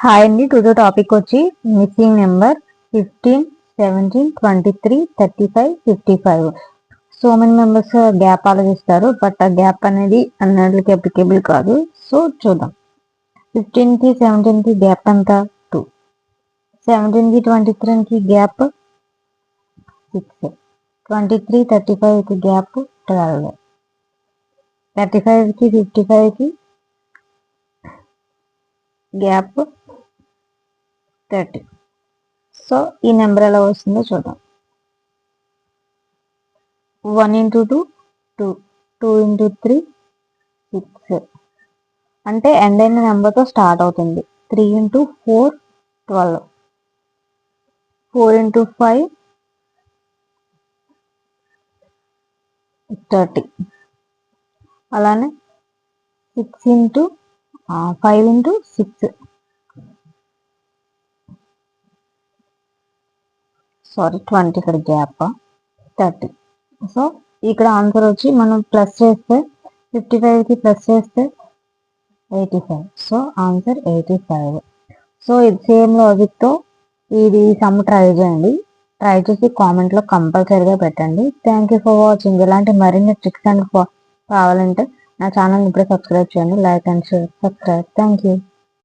Hi అండి. Today topic వచ్చి missing number 15, 17, 23, 35, 55. So many members gap ఆలోచిస్తారు, బట్ ఆ గ్యాప్ అనేది అన్నిటికి అప్లికేబుల్ కాదు. సో చూద్దాం. 15కి 17కి గ్యాప్ ఎంత? 2. 17కి 23కి గ్యాప్ 6. 23, 35కి గ్యాప్ 12. 35కి 55కి గ్యాప్ 30. సో ఈ నెంబర్ ఎలా వస్తుందో చూద్దాం. 1 into 2, 2. 2 into 3, 6. అంటే ఎండ్ అయిన నెంబర్తో స్టార్ట్ అవుతుంది. 3 into 4, 12. 4 into 5, 30. అలానే 6 into 5 into 6. సారీ 20 ఇక్కడ గ్యాప్ 30. సో ఇక్కడ ఆన్సర్ వచ్చి మనం ప్లస్ చేస్తే 55కి ప్లస్ చేస్తే 85. So answer 85. సో ఇది సేమ్ లాజిక్తో ఇది సమ్ ట్రై చేయండి. ట్రై చేసి కామెంట్లో కంపల్సరీగా పెట్టండి. Thank you for watching. ఇలాంటి మరిన్ని ట్రిక్స్ అండ్ కావాలంటే నా ఛానల్ ఇప్పుడే సబ్స్క్రైబ్ చేయండి. Like and share, subscribe. Thank you.